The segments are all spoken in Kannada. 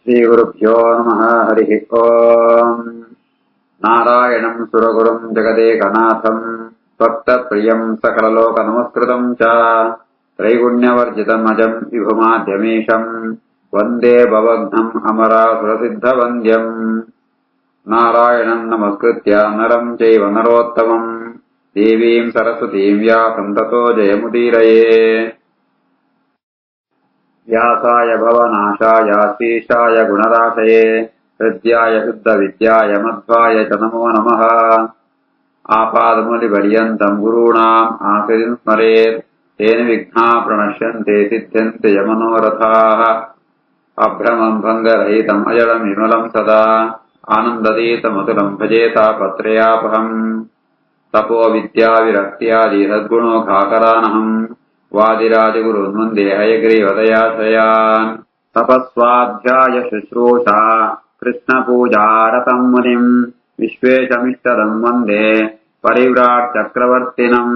श्रीगुरुभ्यो नमः। हरिः ओम्। नारायणम् सुरगुरुम् जगदेकनाथम् भक्तप्रियम् सकललोकनमस्कृतम् च त्रैगुण्यवर्जितम् अजम् विभुमाद्यमीशम् वन्दे भवघ्नम् अमरासुरसिद्धवन्द्यम्। नारायणम् नमस्कृत्य नरम् चैव नरोत्तमम् देवीम् सरस्वतीम् व्यासम् ततो जयमुदीरये। व्यासाय भवनाशाय श्रीशाय गुणराशये हृद्याय शुद्धविद्याय मध्वाय च नमो नमः। आपादमूलिपर्यन्तम् गुरूणाम् आश्रयम् स्मरेत् तेन विघ्नाः प्रणश्यन्ते सिद्ध्यन्ते यमनोरथाः। अभ्रमम् भङ्गरहितम् अजडम् विमलम् सदा आनन्दतीतमतुलम् भजेतापत्रयापहम्। तपो विद्या विरक्त्यादि सद्गुणोघाकरानहम् वादिराजगुरुन् वन्दे हयग्रीवदयाश्रयान्। तपस्वाध्याय शुश्रूषा कृष्णपूजारतम् मुनिम् विश्वेशमिष्टदम् वन्दे परिव्राट् चक्रवर्तिनम्।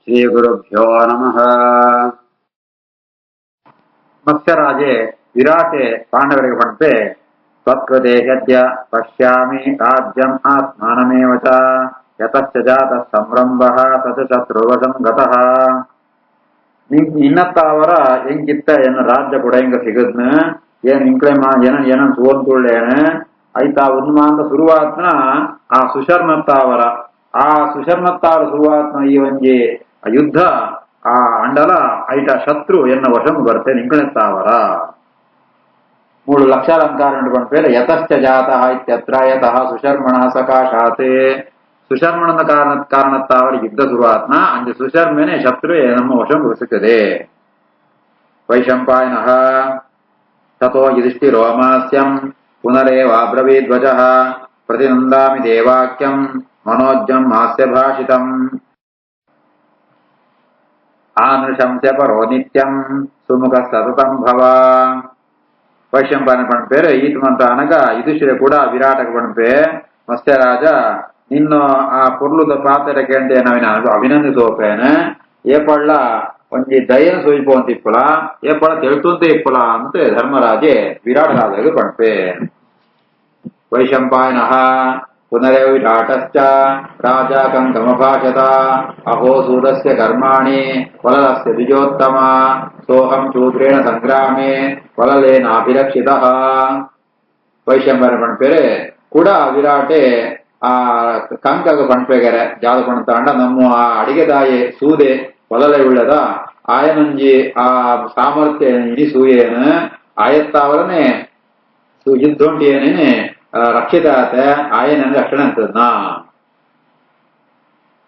श्रीगुरुभ्यो नमः। मत्स्यराजे विराटे पाण्डवರಿಗೆ ಪಂಪೆ त्वत्कृते ह्यद्य पश्यामि राज्यम् आत्मानमेव च यतश्च जातः संरम्भः तत् शत्रुवशं गतः. ಇನ್ನತ್ತಾವರ ಹೆಂಗಿತ್ತ ಏನು ರಾಜ್ಯ ಕೂಡ ಹಿಂಗ ಸಿಗದ್ನ ಏನ್ ಇಂಕ್ಲೆ ಏನ ಸೋನ್ಕುಳ್ಳೇನ ಐತಾ ಉನ್ಮಾಂತ ಶುರುವಾತ್ನ ಆ ಸುಶರ್ಮತ್ತಾವರ ಶುರುವಾತ್ನ ಈ ಒಂಜಿ ಯುದ್ಧ ಆ ಅಂಡಲ ಐಟ ಶತ್ರು ಎನ್ನ ವಶಂ ಬರ್ತೇನೆ ಇಂಕ್ಲೆತ್ತಾವರ 3 ಲಕ್ಷಾಲಂಕಾರ ಪೇರೆ ಯತಶ್ಚ ಜಾತಃ ಇತ್ಯತ್ರ ಯತಃ ಸುಶರ್ಮಣ ಸಕಾಶಾತೆ ಸುಶರ್ಮಣನ ಕಾರಣತ್ತಾವರ ಯುದ್ಧ ಶುರುವಾತ್ನ ಅಂಜ ಸುಶರ್ಮನೆ ಶತ್ರು ನಮ್ಮ ವಶಂ ಸಿಕ್ಕದೆ. ವೈಶಂಪಾಯನಃ ತಥೋ ಯುಧಿಷ್ಠಿರೋ ಮಾಸ್ಯಂ ಪುನರೇವಾಬ್ರವೀದ್ವಚಃ ಪ್ರತಿನಂದಾಮಿ ದೇವಾಕ್ಯಂ ಮನೋಜ್ಜಂ ಹಾಸ್ಯಭಾಷಿತಂ ಆನೃಶಂಸ್ಯ ಪರೋ ನಿತ್ಯಂ ಸುಮುಖ ಸತತಂ ಭವ. ವೈಶಂಪಾಯನ ಪಣಪೇರು ಈತಮಂತ ಅನಗ ಯುಧಿಷ್ಠಿರ ಕೂಡ ವಿರಾಟಕ ಪಣಪೆ ಮತ್ಸ್ಯರಾಜ ನಿನ್ನ ಆ ಪುರ್ಲುದ ಪಾತ್ರ ಕೇಂದ್ರ ನಾವಿನ ಅಭಿನಂದಿಸೋಪೇನ ಏಪಳ್ಳ ಒಂಜಿ ದಯನ ಸೂಚಿಪುವಂತ ಇಪ್ಪಲ ಏಪಳ ತಿಳ್ತುಂತ ಇಪ್ಪಲ ಅಂತ ಧರ್ಮರಾಜೆ ವಿರಾಟರಾಜಗೆ ಪಣಪೆ. ವೈಶಂಪಾಯನಃ ಪುನರೇವ ವಿರಾಟಶ್ಚ ರಾಜ ಕಂಕಮಭಾಷತ ಅಹೋ ಸೂರಸ್ಯ ಕರ್ಮಾಣಿ ವಲಲಸ್ಯ ದ್ವಿಜೋತ್ತಮ ಸೋಹಂ ಶೂದ್ರೇಣ ಸಂಗ್ರಾಮೇ ವಲಲೇನಾಭಿರಕ್ಷಿತಃ. ವೈಶಂಪಾಯನ ಪಣಪೇರೆ ಕೂಡ ವಿರಾಟೆ ಆ ಕಂಕಗ ಪಣಪೆಗೆರೆ ಜಾದ ಪಣತಾಂಡ ನಮ್ಮ ಆ ಅಡಿಗೆದಾಯೆ ಸೂದೆ ಒಲಲೆ ಉಳ್ಳದ ಆಯನಂಜಿ ಆ ಸಾಮರ್ಥ್ಯ ಇಡೀ ಸೂಯೇನ ಆಯತ್ತಾವರನೆ ಯುದ್ಧೋಂಟಿಯೇನೇ ರಕ್ಷಿತ ಆತ ಆಯನ ರಕ್ಷಣೆ ಅಂತದ್ನ.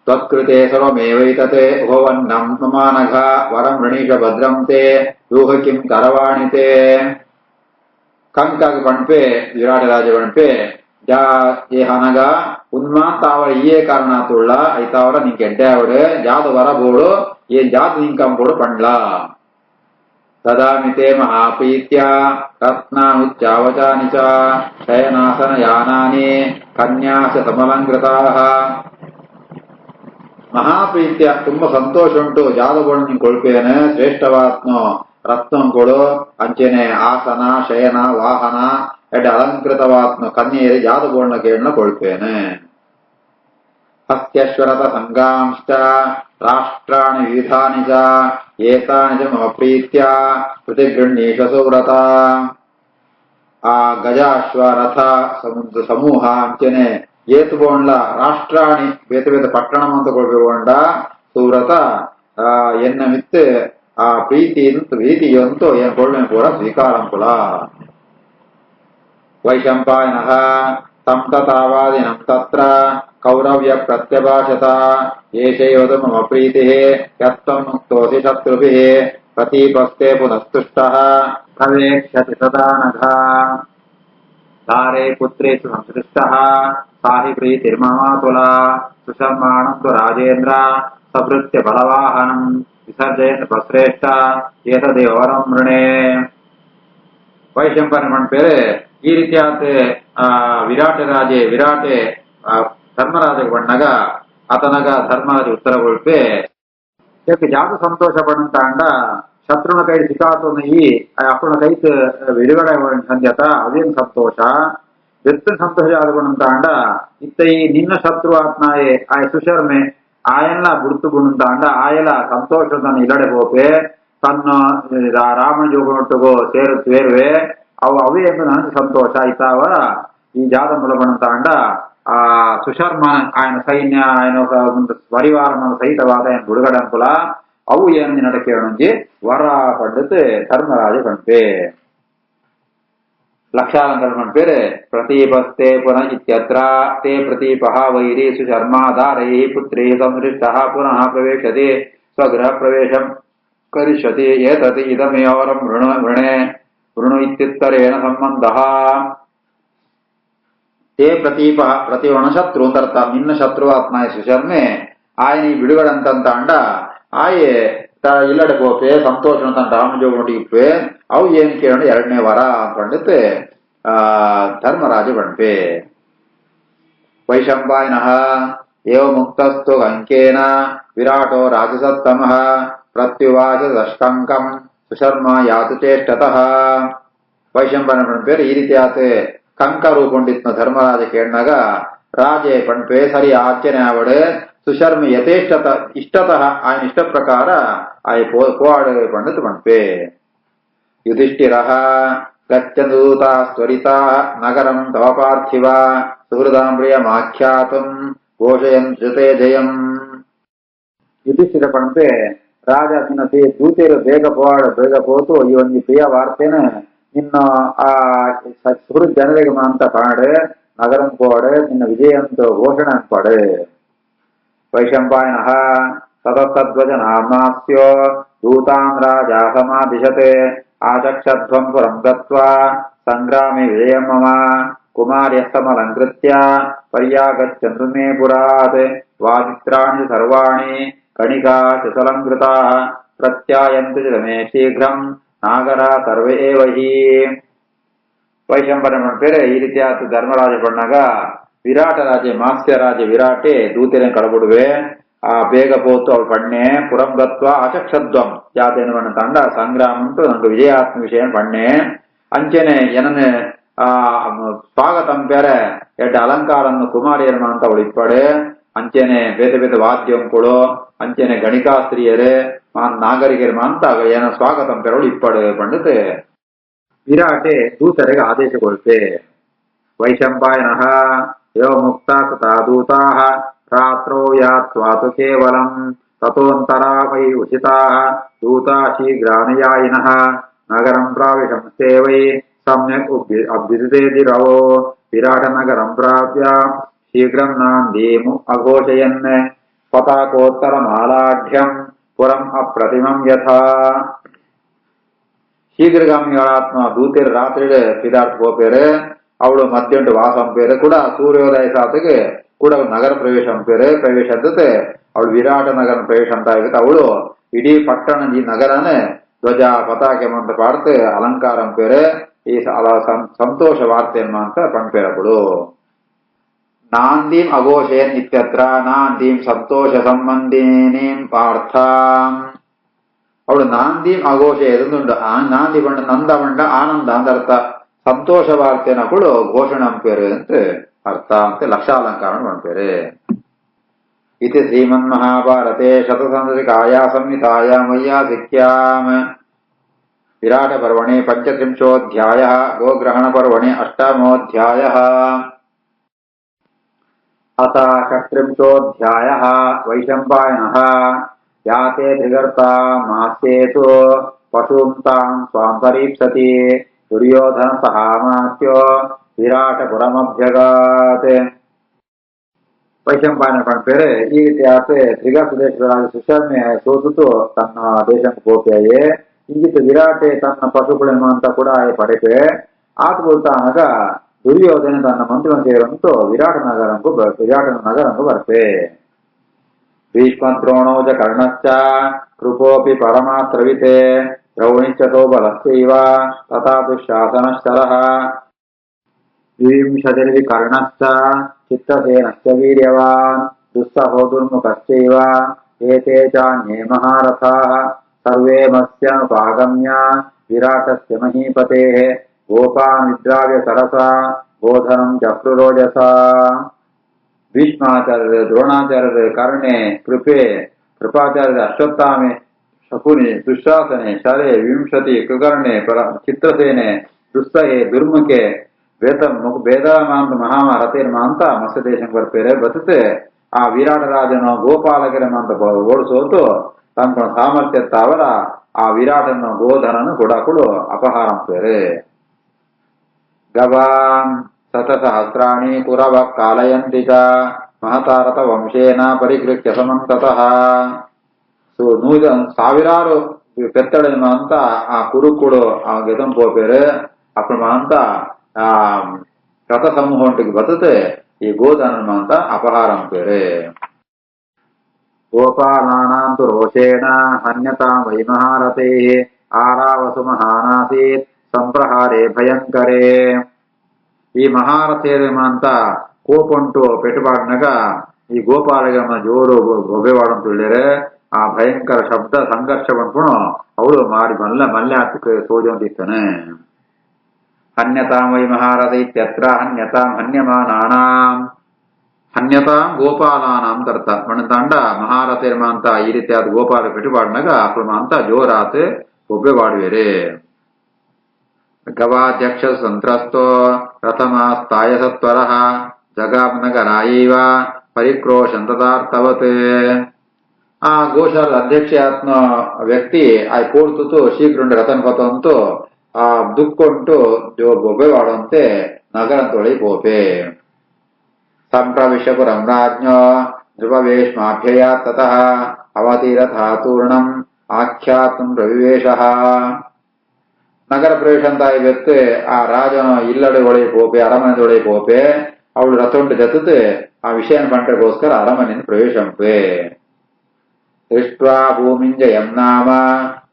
ತ್ವತ್ಕೃತೆ ಸರ್ವಮೇವೈತತೆ ಭವನ್ನಂ ಮಮಾನಘ ವರಂ ಋಣೀಷ ಭದ್ರಂ ತೇ ಯೂಹ ಕಿಂ ಕರವಾಣಿತೆ. ಕಂಕಗ ಪಣಪೆ ವಿರಾಟರಾಜ ಪಣಪೆ ಜಾ ಏ ಹನಗ ಉನ್ಮಾಂತಾವರ ಈಯೇ ಕಾರಣಾತುಳ್ಳ ಐತಾವರ ನಿಂಗೆ ಎಡ್ಡೆ ಅವಡು ಜಾದ ವರಬೋಡು ಏನ್ ಜಾತ ನಿಂಕಂಬೋಡು ಪಂಡ್ಲ. ತದಾಮಿತೆ ಮಹಾಪ್ರೀತ್ಯ ರತ್ನಾನುಚ್ಚಾವಚಾನಿ ಚ ಶಯನಾಸನ ಯಾನಾನಿ ಕನ್ಯಾಸ ಸಮಲಂಕೃತಾಃ. ಮಹಾಪ್ರೀತ್ಯ ತುಂಬಾ ಸಂತೋಷ ಉಂಟು ಜಾದಬೋಳು ನಿಂಗೆ ಕೊಳ್ಪೇನೆ ಶ್ರೇಷ್ಠವಾತ್ನೋ ರತ್ನಂಕೊಳು ಅಂಚೆನೆ ಆಸನ ಶಯನ ವಾಹನ ಎಡ್ಡೆ ಅಲಂಕೃತವಾತ್ಮ ಕನ್ಯೆಯರಿ ಜಾದಬೋಳ್ನ ಕೇಳನ ಕೊಳ್ಪೇನೆ. ಹಸ್ತ್ಯಶ್ವರತ ಸಂಗಾಂಶ್ಚ ರಾಷ್ಟ್ರಾಣಿ ವಿವಿಧಾನಿ ಚ ಏತಾನಿ ಚ ಮಮ ಪ್ರೀತ್ಯ ಪ್ರತಿಗೃಹ್ಣೀಷ ಸುವ್ರತ. ಆ ಗಜಾಶ್ವ ರಥ ಸಮೂಹ ಅಂಚೆನೆ ಏತುಬೋಂಡ್ಲ ರಾಷ್ಟ್ರಾಣಿ ಬೇತ ಬೇತ ಪಟ್ಟಣಂ ಅಂತ ಕೊಳ್ಬೇಕೊಂಡ ಸುವ್ರತ ಎನ್ನ ಮಿತ್ತು ಆ ಪ್ರೀತಿ ಭೀತಿಯಂತೂ ಏನ್ ಕೊಳ್ಮೆ ಪೂರ ಸ್ವೀಕಾರಂಪುಲ. ವೈಶಂಪಾಯನಃ ತಂ ತಥಾವಾದಿನಂ ತತ್ರ ಕೌರವ್ಯ ಪ್ರತ್ಯಭಾಷತ ಏಷಯೋಧ ಮಮ ಪ್ರೀತಿಃ ಯತ್ತ್ವಂ ಮುಕ್ತೋಸಿ ಶತ್ರುಭಿಃ ಪ್ರತೀಪಸ್ತೆ ಪುನಸ್ತುಷ್ಟಃ ಕವೇಕ್ಷತಿ ಸದಾ ನಘ ಧಾರೆ ಪುತ್ರೇಷು ಸಂಸೃಷ್ಟಃ ಸಾಹಿ ಪ್ರೀತಿರ್ಮಮಾತುಲ ಸುಶರ್ಮಾಣಂ ತು ರಾಜೇಂದ್ರ ಸಭೃತ್ಯ ಬಲವಾಹನಂ ವಿಸರ್ಜಯನ್ ಪ್ರಶ್ರೇಷ್ಠ ಏತದೇವರಂ ಮೃಣೆ. ವೈಶಂಪಾಯನ ಪಣಪೇರೆ ಈ ರೀತಿಯಾದ ವಿರಾಟೆ ಧರ್ಮರಾಜ ಬಣ್ಣಗ ಆತನಗ ಧರ್ಮರಾಜ ಉತ್ತರ ಕೊಳ್ಪೆ ಜಾತ ಸಂತೋಷ ಪಡಂತ ಅಂಡ శత్రువుల కై సికాతున్నాయి అప్పుడు కైతు విడుగడ సంధ్యత అదేం సంతోష వ్యక్తి సంతోషాదుగుణంతాండ ఇత్తయి నిన్న శత్రు ఆత్మాయే ఆ సుశర్మే ఆయనలా ಗುರುತುಗುಣಂತಾಂಡ ಆಯಲ ಸಂತೋಷದನ್ನು ಇಲ್ಲಡೆ ಹೋಪೆ ತನ್ನ ರಾಮನ ಜೋಗುನೊಟ್ಟಿಗೋ ಸೇರುತ್ತೇರುವೆ ಅವು ಅವೇ ಎಂದು ನನಗೆ ಸಂತೋಷ ಆಯ್ತಾವ ಈ ಜಾತ ಮೂಲಗುಣಂತಾಂಡ ಆ ಸುಶರ್ಮನ ఆయన ಸೈನ್ಯ ఆయన ಪರಿವಾರನ ಸಹಿತವಾದ ఆయన ಬುಡುಗಡಂಪುಲ ಅವು ಏನು ನಡಕೆ నుంచి ವರ ಪಡ್ಡತೆ ಧರ್ಮರಾಜ ಕಣ್ಪೆ ಲಕ್ಷಾಲಂಕರಣ ಪೇರೆ ಪ್ರತೀಪಸ್ತೆ ಪುನಃ ಇತ್ಯತ್ರ ತೇ ಪ್ರತೀಪಃ ವೈರಿ ಸುಶರ್ಮಾಧಾರೈ ಪುತ್ರೇ ಸಂಸೃಷ್ಟಃ ಪುನಃ ಪ್ರವೇಶತೆ ಸ್ವಗೃಹ ಪ್ರವೇಶಂ ಕರಿಷ್ಯತಿ ಏತತ್ ಇದಮೇವರಂ ವೃಣು ಇತ್ಯುತ್ತರೇಣ ಸಂಬಂಧಃ ತೇ ಪ್ರತೀಪ ಪ್ರತಿವಣ ಶತ್ರು ಅಂತರ್ಥ ನಿನ್ನ ಶತ್ರು ಆತ್ಮಾಯ ಸುಶರ್ಮೆ ఆయన ಬಿಡುಗಡಂತಂತಾಂಡ ಆಯೆ ಇಲ್ಲಡೆ ಹೋಪೆ ಸಂತೋಷ ತನ್ನ ರಾಮಜೋಗುನೊಟ್ಟಿಗೆ ಅವು ಏನ್ ಕೇಳೋಣ ಎರಡನೇ ವರ ಅಂದ್ಕೊಂಡತ್ತೆ ಧರ್ಮರಾಜ ಬಣ್ಪೆ ವೈಶಂಪಾಯನಃ ಏವ ಮುಕ್ತಸ್ತು ಅಂಕೇನ ವಿರಾಟೋ ರಾಜಸತ್ತಮಃ ಪ್ರತ್ಯುವಾಚ ದಷ್ಟಂಕಂ ಸುಶರ್ಮ ಯಾತು ಚೇಷ್ಟತಃ ವೈಶಂಪಾಯನ ಬಣ್ಪೆ ಈ ರೀತಿ ಆತ ಕಂಕ ರೂಪುಂಡಿತ್ನ ಧರ್ಮರಾಜ ಕೇಳಿನಾಗ ರಾಜೆ ಬಣ್ಪೆ ಸರಿ ಆಚರಣೆ ಆವಡೆ ಸುಶರ್ಮ ಯಥೇಷ್ಟತ ಇಷ್ಟತಃ ఆయన ಇಷ್ಟ ಪ್ರಕಾರ ಆಯ ಪೋವಾಡ ಪಂಡಿತ ಬಣ್ಪೆ ಯುಧಿಷ್ಠಿರಃ ಗಚ್ಚಂದೂತಾ ತ್ವರಿತಾ ನಗರಂ ತವ ಪಾರ್ಥಿವ ಸುಹೃದಾಂ ಪ್ರಿಯಮಾಖ್ಯಾತುಂ ಘೋಷಯನ್ ಜೊತೆ ಜಯಂ ಯುಧಿಷ್ಠಿರ ಪಂಪೆ ರಾಜ ನಿನ್ನ ದೂತೇರು ಬೇಗ ಪೋತು ಈ ಒಂದು ಪ್ರಿಯ ವಾರ್ತೆನ ನಿನ್ನ ಆ ಸುಹೃದ್ ಜನರಿಗೆ ಅಂತ ಪಾಡೆ ನಗರಂ ಪೋಡೆ ನಿನ್ನ ವಿಜಯಂತ ಘೋಷಣೆ ಅನ್ಪಾಡೆ ವೈಶಂಪಾಯನಃ ಸತತಧ್ವಜನಾಮ್ನಾಸ್ಯೋ ದೂತಾನ್ ರಾಜ ಸಮಾದಿಶತೆ ಆಚಕ್ಷಧ್ವಂ ಪುರಂ ಗತ್ವಾ ಸಂಗ್ರಾಮೇ ವಿಜಯಂ ಮಮ ಕುಮಾರ್ಯಸ್ತಮಲಂಕೃತ್ಯ ಪರ್ಯಾಗಚ್ಚಂತು ಮೇ ಪುರಾತ್ ವಾದಿತ್ರಾಣಿ ಸರ್ವಾಣಿ ಕಣಿಕಾ ಚಸಲಂಕೃತಾಃ ಪ್ರತ್ಯಾಯಂತು ಚ ಮೇ ಶೀಘ್ರಂ ನಾಗರ ಸರ್ವೇ ಏವ ಹಿ ವೈಶಂಪಾಯನ ಪೇರೆ ಈ ರೀತಿಯಾದ ಧರ್ಮರಾಜ ಪಣ್ಣಾಗ ವಿರಾಟ ರಾಜೆ ಮಾತ್ಸ್ಯ ರಾಜೆ ವಿರಾಟೆ ದೂತೇನೆ ಕಳಬಿಡುವೆ ಆ ಬೇಗ ಪೋತು ಅವಳು ಪಣ್ಣೆ ಪುರಂ ಗತ್ವ ಅಚಕ್ಷಧ್ವಂ ಜಾತೇನು ಪಣ್ಣ ತಂಡ ಸಂಗ್ರಾಮ ಉಂಟು ನಂಗೆ ವಿಜಯಾತ್ಮ ವಿಷಯ ಪಣ್ಣೆ ಅಂಚೆನೆ ಏನನ್ನೇ ಸ್ವಾಗತಂ ಬೇರೆ ಎಡ್ಡ ಅಲಂಕಾರನ್ನು ಕುಮಾರಿಯರು ಅಂತ ಅವಳು ಇಪ್ಪಡೆ ಅಂಚೆನೆ ಬೇತೆ ಬೇತೆ ವಾದ್ಯಂಕುಳು ಅಂಚೆನೆ ಗಣಿಕಾ ಸ್ತ್ರೀಯರೇ ನಾಗರಿಕರು ಅಂತ ಏನ ಸ್ವಾಗತಂ ಬೇರೆ ಇಪ್ಪಡೆ ಪಂಡಿತೆ ವಿರಾಟೆ ದೂತರಿಗೆ ಆದೇಶಗೊಳ್ತೆ ವೈಶಂಪಾಯನಃ ಏವ ಮುಕ್ತ ತಥಾ ದೂತಾಃ ರಾತ್ರೌ ಯಾತ್ವಾತು ಕೇವಲಂ ತತೋಂತರಾ ವೈ ಉಚಿತಾಃ ದೂತಾ ಶೀಘ್ರಾನುಯಾಯಿನಃ ನಗರಂ ಪ್ರಾವಿಶಂಸ್ತೆ ವೈ ಸಮ್ಯಕ್ ಅಭ್ಯುದಿತೇದಿರವೋ ವಿರಾಟ ನಗರಂ ಪ್ರಾಪ್ಯ ಶೀಘ್ರಂ ನಾಂದೀಮು ಅಘೋಷಯನ್ ಪತಾಕೋತ್ತರ ಮಾಲಾಢ್ಯಂ ಪುರಂ ಅಪ್ರತಿಮಂ ಯಥಾ ಶೀಘ್ರಗಾಮಿಗಳಾತ್ಮ ದೂತೇರ ರಾತ್ರಿ ಸಿದ್ಧಾರ್ಥ ಹೋಪೇರೆ ಅವಳು ಮಧ್ಯುಂಟು ವಾಸಂ ಪೇರೆ ಕೂಡ ಸೂರ್ಯೋದಯ ಸಾತಿಗೆ ಕೂಡ ನಗರ ಪ್ರವೇಶಂ ಪೇರೆ ಪ್ರವೇಶ ಅಂತೆ ಅವಳು ವಿರಾಟ ನಗರ ಪ್ರವೇಶ ಅಂತ ಆಗುತ್ತೆ ಅವಳು ಇಡೀ ಪಟ್ಟಣ ಈ ನಗರನೇ ಧ್ವಜ ಪತಾಕೆ ಅಂತ ಪಾಡ್ತೆ ಅಲಂಕಾರಂ ಪೇರೆ ಈ ಸಂತೋಷ ವಾರ್ತೆ ಅಂತ ಪಂಪೇರಗಳು ನಾಂದೀಂ ಅಘೋಷಯನ್ ಇತ್ಯತ್ರ ನಾಂದೀಂ ಸಂತೋಷ ಸಂಬಂಧಿನೀಂ ಪಾರ್ಥಾಂ ಅವಳು ನಾಂದೀಂ ಅಘೋಷ ಎದುಂಡು ನಾಂದಿ ಬಂಡ ನಂದ ಬಂಡ ಆನಂದ ಅಂದರ್ಥ ಸಂತೋಷ ವಾರ್ತೆನ ಕೂಡ ಘೋಷಣೆ ಅಂಪೇರೆ ಅಂತ ಅರ್ಥ ಅಂತ ಲಕ್ಷಾಲಂಕಾರ ಮಾಡ್ಪೇರೆ ಇತಿ ಶ್ರೀಮನ್ ಮಹಾಭಾರತೆ ಶತಸಂಸ್ಕೃತಿಕಾಯಾ ಸಂಹಿತಾಯ ಮಯ್ಯಾಧಿಕ್ಯಾಂ ವಿರಾಟ ಪರ್ವಣಿ ಪಂಚತ್ರಿಂಶೋऽಧ್ಯಾಯ ಗೋಗ್ರಹಣ ಪರ್ವಣಿ ಅಷ್ಟಮೋऽಧ್ಯಾಯ ಅಥ ಷಟ್ತ್ರಿಂಶೋऽಧ್ಯಾಯ ವೈಶಂಪಾಯನಃ ಯಾತೆ ತ್ರಿಗರ್ತಾ ಮಾಸ್ಯೇತು ಪಶೂಂ ತಾಂ ಸ್ವಾಂ ಪರೀಪ್ಸತಿ ದುರ್ಯೋಧನ ಸಹಾಮಾತ್ಯೋ ವಿರಾಟಪುರಮಭ್ಯಗಾತ್ ವೈಶಂಪಾಯನ ಪಂಪೇರೆ ಈ ರೀತಿ ಆತೆ ತ್ರಿಗರ್ತ ದೇಶದ ಸುಶರ್ಮೆ ಸೋತು ತನ್ನ ದೇಶಕ್ಕೆ ಹೋಗ್ಯಾಯೇ ಇಂಗಿತ್ತು ವಿರಾಟೆ ತನ್ನ ಪಶುಗಳನ್ನು ಅಂತ ಕೂಡ ಪಡೆಪೆ ಆತ ಬೋಲ್ತಾನಾಗ ದುರ್ಯೋಧನ ತನ್ನ ಮಂತ್ರಿಗಳನ್ನು ಸೇರಂತೂ ವಿರಾಟನ ನಗರಂಗೂ ಬರ್ತೆ ಭೀಷ್ಮದ್ರೋಣೋ ಚ ಕರ್ಣಶ್ಚ ಕೃಪೋಪಿ ಪರಮಾತ್ರವಿತೆ ದ್ರೌಣಿಶ್ಚ ಸೋಬಲಶ್ಚೈವ ತಥಾ ದುಃಶಾಸನಶ್ಚರಃ ವಿಂಶತಿರ್ವಿ ಕರ್ಣಶ್ಚ ಚಿತ್ರಸೇನಶ್ಚ ವೀರ್ಯವಾನ್ ದುಸ್ಸಹೋ ದುರ್ಮುಖಶ್ಚೈವ ಏತೆ ಚಾನ್ಯೇ ಮಹಾರಥಾಃ ಸರ್ವೇ ಮತ್ಸ್ಯನುಪಾಗಮ್ಯ ವಿರಾಟಸ್ಯ ಮಹೀಪತೇಃ ಗೋಪಾನ್ ವಿದ್ರಾವ್ಯ ಸರಸಾ ಬೋಧನಂ ಚಕ್ರುರೋಜಸ. ಭೀಷ್ಮಾಚಾರ್ಯರು, ದ್ರೋಣಾಚಾರ್ಯರು, ಕರ್ಣೆ, ಕೃಪಾಚಾರ್ಯರು, ಅಶ್ವತ್ಥಾಮೆ, ಶಕುನಿ, ದುಶ್ಶಾಸನೆ, ಶರೆ, ವಿಂಶತಿ, ಕೃಕರ್ಣೆ, ಚಿತ್ರಸೇನೆ, ದುಸ್ಸಹೆ, ದುರ್ಮುಖೆ, ಬೇದಮಾಂತ ಮಹಾರಥೇರ್ಮ ಅಂತ ಮತ್ಸ್ಯ ದೇಶಂ ಬರ್ಪೇರೆ ಬರ್ತದೆ. ಆ ವಿರಾಟ ರಾಜನು ಗೋಪಾಲಕರಮ ಅಂತ ಓಡಿಸೋತು ತನ್ನ ಸಾಮರ್ಥ್ಯ ಅವರ ಆ ವಿರಾಟನ ಗೋಧನನು ಕೊಡಕುಡು ಅಪಹಾರ ಪೇರೆ. ಗವಾನ್ ಶತಸಹಸ್ರಾಣಿ ಕುರವ ಕಾಲಯಂತಿ ಚ ಮಹತಾರಥ ವಂಶೇನ ಪರಿಗೃಹ್ಯ ಸಮಂತತಃ. ಸಾವಿರಾರು ಪೆತ್ತಳಿನ ಅಂತ ಆ ಕುರುಕುಡು ಆ ಗೆದಂ ಪೋಪೇರೆ ಅಪ್ಪ ಅಂತ ಆ ರಥ ಸಮೂಹಂಟಿಗೆ ಬರ್ತದೆ ಈ ಗೋಧನ ಅಂತ ಅಪಹಾರಂ ಪೇರೆ. ಗೋಪಾಲಾನಾಂತು ರೋಷೇಣ ಹನ್ಯತಾಂ ವೈ ಮಹಾರಥೇಃ ಆರಾವಸು ಮಹಾನಾಸೀತ್ ಸಂಪ್ರಹಾರೇ ಭಯಂಕರೇ. ಈ ಮಹಾರಥೇರಮ ಅಂತ ಕೋಪುಂಟು ಪೆಟ್ಟುಪಾಡಿನಾಗ ಈ ಗೋಪಾಲಗಮ್ಮ ಜೋರು ಬೊಬ್ಬೆವಾಡಂತ ಹೇಳಿದ್ರೆ ಆ ಭಯಂಕರ ಶಬ್ದ ಸಂಘರ್ಷ ಬಂದ್ಕೊಂಡು ಅವಳು ಮಾರಿ ಮಲ್ಲೆ ಹತ್ತಕ್ಕೆ ಸೋಜಂತಿತ್ತಾನೆ. ಹನ್ಯತಾಂ ವೈ ಮಹಾರಥ ಇತ್ಯತ್ರ ಹನ್ಯತಾಂ ಹನ್ಯಮಾನಾನಾಂ. ಹನ್ಯತಾಂ ಗೋಪಾಲಾನಾಂ ಅರ್ಥ ಮಣತಾಂಡ ಮಹಾರಥೇರ್ಮ ಅಂತ ಈ ರೀತಿಯಾದ ಗೋಪಾಲ ಪೆಟ್ಟುಪಾಡಿನಾಗ ಅಪ್ರಮ ಅಂತ ಜೋರಾತ್ ಬೊಬ್ಬೆವಾಡುವೇರೆ. ಗವಾಧ್ಯಕ್ಷ ಸಂತ್ರಸ್ತೋ ರಥಮಾಸ್ತಾಯ ಸತ್ವರಃ ಜಗಾಮ್ನಗರಾಯೈವ ಪರಿಕ್ರೋಶಂತದಾರ್ಥವತ್. ಆ ಗೋಶಾಲದ ಅಧ್ಯಕ್ಷ ಆತ್ಮ ವ್ಯಕ್ತಿ ಆ ಕೋಡ್ತು ಶೀಘ್ರ ರಥನ ಪತಂತು ಆ ದುಕ್ಕೊಂಟು ಬೊಬ್ಬೆವಾಡುವಂತೆ ನಗರದೊಳಗೆ ಪೋಪೆ. ಸಂಪ್ರವಿಶಪುರಂ ರಾಜ್ಞೋ ಧ್ರುವವೇಶ್ಮಾಭ್ಯಯ ತತಃ ಅವತೀರಥಾತೂರ್ಣಂ ಆಖ್ಯಾತಂ ಪ್ರವಿವೇಶಃ. ನಗರ ಪ್ರವೇಶ ಅಂತ ಇವತ್ತು ಆ ರಾಜನ ಇಲ್ಲಡೆ ಒಳಗೆ ಪೋಪೆ, ಅರಮನೆ ಒಳಗೆ ಪೋಪೆ. ಅವಳು ರಥೊಂಡು ಜತತೆ ಆ ವಿಷಯನ ಪಂಟಗೋಸ್ಕರ ಅರಮನೆಯನ್ನು ಪ್ರವೇಶಂಪೆ. ದೃಷ್ಟ್ವಾ ಭೂಮಿಂಜಯಂ ನಾಮ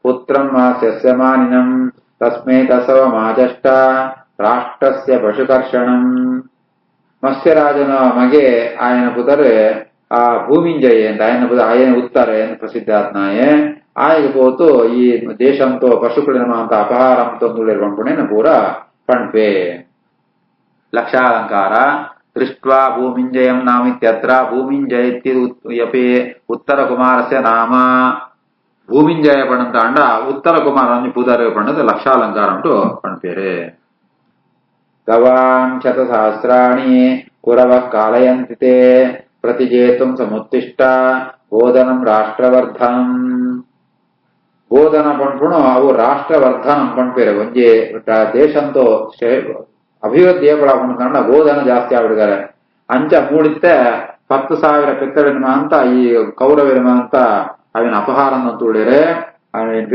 ಪುತ್ರಂ ಸಸ್ಯಮಾನಿನಂ ತಸ್ಮೈ ತಸವಮಾಚಷ್ಟ ರಾಷ್ಟ್ರಸ್ಯ ಪಶುಕರ್ಷಣಂ. ಮತ್ಸ್ಯರಾಜನ ಮಗೆ ಆಯನ ಪುತರೆ ಆ ಭೂಮಿಂಜಯ ಅಂತ ఆయన ఉత్తర ప్రసిద్ధ ఆత్నాయ ఆయకు పోతూ ఈ దేశంతో పశుకుడిన అంత అపహారంతో పంపునే పూర పంపే. లక్షాలంకార దృష్ట్వా భూమింజయం నామిత్యత్ర భూమింజయతి ఉత్తర కుమారస్య నామ. భూమింజయ పడంత అండ ఉత్తర కుమారాన్ని పూజారి పండుగ లక్షాలంకారం అంటూ పంపేరే. గవాన్ శతసహస్రాణి కురవ కాలయంతి తే ಪ್ರತಿಜೇತುಂ ಸಮುತ್ತಿಷ್ಟ ಬೋಧನಂ ರಾಷ್ಟ್ರವರ್ಧನಂ. ಬೋಧನ ಪಂಪುಣು ಅವು ರಾಷ್ಟ್ರವರ್ಧನಂ ಪಂಪೇರೆ. ಒಂಜಿ ದೇಶಂತೋ ಅಭಿವೃದ್ಧಿ ಪಡಕೊಂಡ ಬೋಧನ ಜಾಸ್ತಿ ಆಗ್ಬಿಡ್ತಾರೆ. ಅಂಚ ಮೂಡಿತ್ತೆ 10,000 ಪೆತ್ತಳಿನ ಅಂತ ಈ ಕೌರವಿನ ಅಂತ ಅವಿನ ಅಪಹಾರನ ತುಳಿರೆ ಅವನ್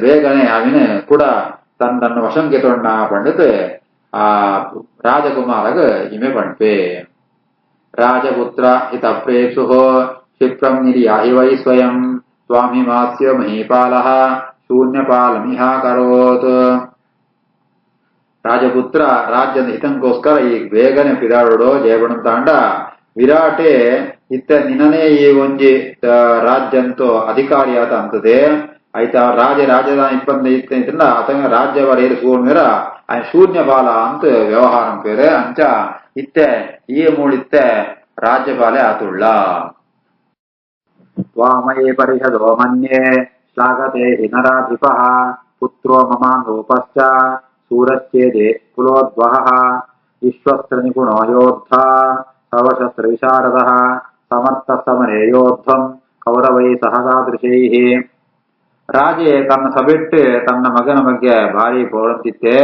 ಬೇಗನೆ ಅವಿನ ಕೂಡ ತನ್ನ ವಶಂಕೆ ತೊಂಡ ಪಂಡಿತ್ ಆ ರಾಜಕುಮಾರಗ ಇಮೆ ಪಂಪೆ. ರಾಜಪುತ್ರ ಹಿತ ಪ್ರೇಕ್ಷು ಕ್ಷಿಪ್ರಂ ನಿರ್ಯಾಹಿ ವೈ ಸ್ವಯಂ ಸ್ವಾಮಿಮಾಸ್ಯ ಮಹೀಪಾಲಃ ಶೂನ್ಯಪಾಲಮಿಹಾಕರೋತ್. ರಾಜಪುತ್ರ ರಾಜ್ಯದ ಹಿತಂಗೋಸ್ಕರ ಈಗ ಬೇಗನೆ ಪಿದಾಡೋಡು ಜಯಪಡಂತಾಂಡ ವಿರಾಟೆ ಇತ್ತ ನಿನನೇ ಈ ಒಂಜಿ ರಾಜ್ಯಂತೂ ಅಧಿಕಾರಿಯಾದ ಅಂತದೆ ಆಯ್ತಾ. ರಾಜಧಾನಿ ಇಪ್ಪತ್ತೈದರಿಂದ ಅತಂಗ ರಾಜ್ಯವರ ಏರಿಸುವರ ఆయన ಶೂನ್ಯಪಾಲ ಅಂತ ವ್ಯವಹಾರಂ ಪೇರೆ. ಅಂಚ ಇತ್ತೆ ಈ ಮೂಳಿತ್ತೆ ರಾಜ್ಯಪಾಲೆ ಆತುಳ್ಳ. ತ್ವಾಮಯೇ ಪರಿಷದೋ ಮನ್ಯೆ ಶ್ಲಾಘತೆ ಹಿನರಾಧಿಪಃ ಪುತ್ರೋ ಮಮಾನ್ ರೂಪಶ್ಚ ಸೂರಶ್ಚೇದೆ ಕುಲೋದ್ವಹಃ ವಿಶ್ವಸ್ತ್ರ ನಿಪುಣೋ ಯೋದ್ಧ ಸರ್ವಶಸ್ತ್ರ ವಿಶಾರದಃ ಸಮರ್ಥ ಸಮರೇ ಯೋದ್ಧಂ ಕೌರವೈ ಸಹಸಾದೃಶೈಃ. ರಾಜೆ ತನ್ನ ಸಭೆಟ್ಟು ತನ್ನ ಮಗನ ಬಗ್ಗೆ ಭಾರಿ ಪೋಳಂತಿತ್ತೆ.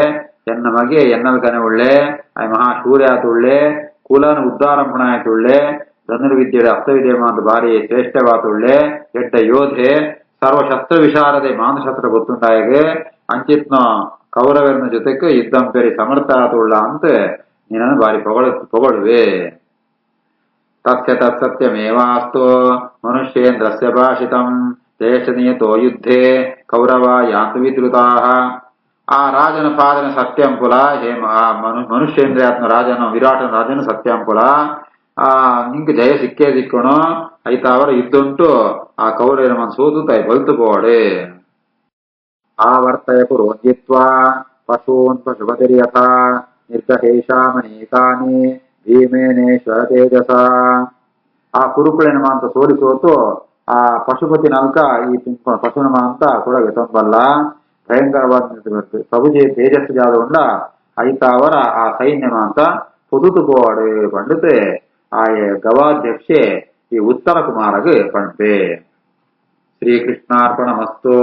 ಎನ್ನ ಮಗೆ ಎನ್ನಲ್ ಕನೆ ಉಳ್ಳೆ ಅಯ್ ಮಹಾಶೂರ್ಯ ಆತುಳ್ಳೆ ಕುಲನ ಉದ್ಧಾರಂಪಣ ಆಯ್ತುಳ್ಳೆ ಧನುರ್ವಿದ್ಯೆಯ ಅಸ್ತವಿದ್ಯೆ ಮಾತು ಭಾರಿ ಶ್ರೇಷ್ಠವಾತುಳ್ಳೆ ಎಡ್ಡ ಯೋಧೆ ಸರ್ವಶಸ್ತ್ರ ವಿಶಾರದೆ ಮಾನಶಸ್ತ್ರ ಗೊತ್ತುಂಟಾಯಗೆ ಅಂಚಿತ್ನ ಕೌರವನ ಜೊತೆಗೆ ಯುದ್ಧಂ ಪೇರಿ ಸಮರ್ಥ ಆತುಳ್ಳ ಅಂತ ನೀನನ್ನು ಭಾರಿ ಪೊಗಳುವೆ. ತಸ್ಯ ತತ್ಸತ್ಯಮೇವಾಸ್ತು ಮನುಷ್ಯೇಂದ್ರಸ್ಯ ಭಾಷಿತಂ ದೇಶನಿಯತೋ ಯುದ್ಧೇ ಕೌರವ ಯಾಂತು ವಿದ್ರುತಾಃ. ಆ ರಾಜನ ಪಾದನ ಸತ್ಯಂಕುಲ ಮನುಷ್ಯೇಂದ್ರಿಯಾತ್ಮ ರಾಜನ ವಿರಾಟನ ರಾಜನ ಸತ್ಯಂಕುಲ ನಿಂಗೆ ಜಯ ಸಿಕ್ಕೇ ಸಿಕ್ಕಣು ಐತ ಅವರ ಇದ್ದುಂಟು ಆ ಕೌರವನ ಮನ ಸೋದುತ್ತಾಯಿ ಬಲ್ತು ಪೋಡೆ ಆವರ್ತಯ ಪುರೋಜಿತ್ವಾ ಪಶೂನ್ ಪಶುಪತಿರ್ಯಥ ನಿರ್ಗಹೇಶಾಮನೇಕಾನಿ ಭೀಮೇನೇಶ್ವರ ತೇಜಸ ಆ ಕುರುಕುಳನ ಅಂತ ಸೋಲಿಸೋತು ಆ ಪಶುಪತಿ ನಲ್ಕ ಈ ಪಶುನಮ ಅಂತ ಕೂಡ ತೊಂಬಲ್ಲ ಭಯಂಕರವಾದ ಪ್ರಭುಜಿ ತೇಜಸ್ಸು ಜಾದ ಉಂಡ ಐತ ಅವರ ಆ ಸೈನ್ಯಮ ಅಂತ పొదుపు పోవాడు పండితే ఆ గవాధ్యక్షే ఈ ఉత్తర కుమారకు పంపే శ్రీకృష్ణార్పణమస్తు.